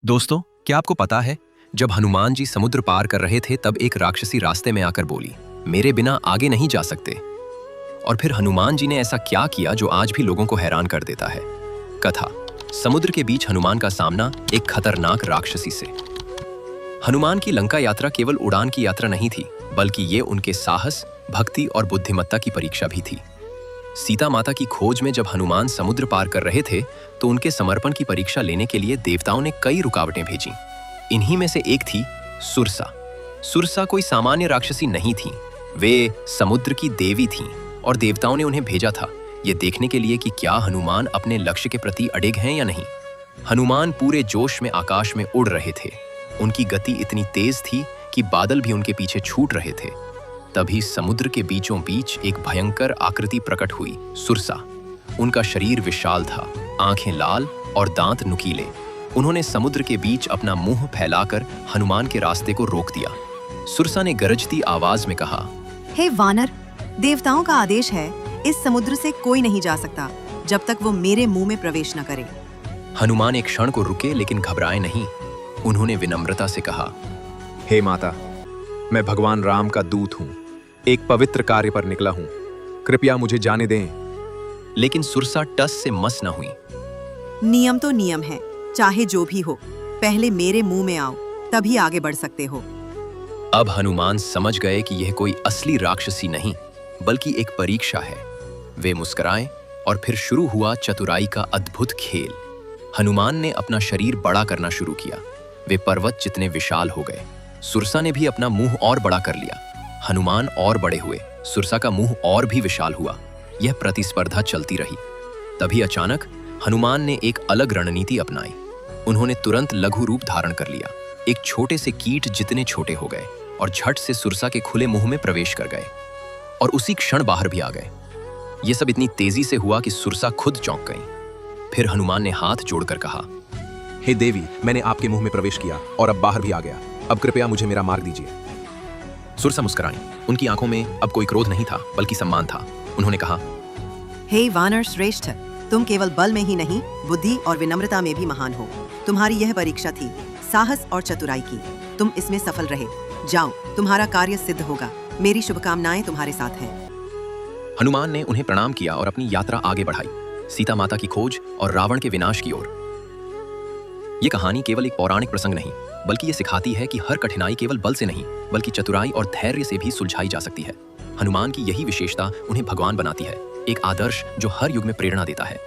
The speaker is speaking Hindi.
दोस्तों, क्या आपको पता है जब हनुमान जी समुद्र पार कर रहे थे तब एक राक्षसी रास्ते में आकर बोली, मेरे बिना आगे नहीं जा सकते। और फिर हनुमान जी ने ऐसा क्या किया जो आज भी लोगों को हैरान कर देता है। कथा। समुद्र के बीच हनुमान का सामना एक खतरनाक राक्षसी से। हनुमान की लंका यात्रा केवल उड़ान की यात्रा नहीं थी, बल्कि ये उनके साहस, भक्ति और बुद्धिमत्ता की परीक्षा भी थी। सीता माता की खोज में जब हनुमान समुद्र पार कर रहे थे तो उनके समर्पण की परीक्षा लेने के लिए देवताओं ने कई रुकावटें भेजी। इन्हीं में से एक थी सुरसा। सुरसा कोई सामान्य राक्षसी नहीं थी, वे समुद्र की देवी थीं और देवताओं ने उन्हें भेजा था ये देखने के लिए कि क्या हनुमान अपने लक्ष्य के प्रति अडिग हैं या नहीं। हनुमान पूरे जोश में आकाश में उड़ रहे थे। उनकी गति इतनी तेज थी कि बादल भी उनके पीछे छूट रहे थे। तभी समुद्र के बीचों बीच एक भयंकर आकृति प्रकट हुई, सुरसा। उनका शरीर विशाल था, आंखें लाल और दांत नुकीले। उन्होंने समुद्र के बीच अपना मुंह फैलाकर हनुमान के रास्ते को रोक दिया। सुरसा ने गरजती आवाज में कहा, हे वानर, देवताओं का आदेश है, इस समुद्र से कोई नहीं जा सकता जब तक वो मेरे मुंह में प्रवेश न करे। हनुमान एक क्षण को रुके लेकिन घबराए नहीं। उन्होंने विनम्रता से कहा, हे माता, मैं भगवान राम का दूत हूँ, एक पवित्र कार्य पर निकला हूँ, कृपया मुझे जाने दें। लेकिन सुरसा टस से मस न हुई। नियम तो नियम है, चाहे जो भी हो, पहले मेरे मुंह में आओ, तभी आगे बढ़ सकते हो। अब हनुमान समझ गए कि यह कोई असली राक्षसी नहीं, बल्कि एक परीक्षा है। वे मुस्कुराए और फिर शुरू हुआ चतुराई का अद्भुत खेल। हनुमान ने अपना शरीर बड़ा करना शुरू किया। वे पर्वत जितने विशाल हो गए। सुरसा ने भी अपना मुंह और बड़ा कर लिया। हनुमान और बड़े हुए, सुरसा का मुंह और भी विशाल हुआ। यह प्रतिस्पर्धा चलती रही। तभी अचानक हनुमान ने एक अलग रणनीति अपनाई। उन्होंने तुरंत लघु रूप धारण कर लिया। एक छोटे से कीट जितने छोटे हो गए और झट से सुरसा के खुले मुंह में प्रवेश कर गए और उसी क्षण बाहर भी आ गए। यह सब इतनी तेजी से हुआ कि सुरसा खुद चौंक गई। फिर हनुमान ने हाथ जोड़कर कहा, हे देवी, मैंने आपके मुंह में प्रवेश किया और अब बाहर भी आ गया। अब कृपया मुझे मेरा मार्ग दीजिए। सुरसा मुस्कुराई। उनकी आंखों में अब कोई क्रोध नहीं था, बल्कि सम्मान था। उन्होंने कहा, हे वानर श्रेष्ठ, तुम केवल बल में ही नहीं, बुद्धि और विनम्रता में भी महान हो। तुम्हारी यह परीक्षा थी, साहस और चतुराई की। तुम इसमें सफल रहे। जाओ, तुम्हारा कार्य सिद्ध होगा। मेरी शुभकामनाएं तुम्हारे साथ हैं। हनुमान ने उन्हें प्रणाम किया और अपनी यात्रा आगे बढ़ाई, सीता माता की खोज और रावण के विनाश की ओर। यह कहानी केवल एक पौराणिक प्रसंग नहीं, बल्कि ये सिखाती है कि हर कठिनाई केवल बल से नहीं, बल्कि चतुराई और धैर्य से भी सुलझाई जा सकती है। हनुमान की यही विशेषता उन्हें भगवान बनाती है, एक आदर्श जो हर युग में प्रेरणा देता है।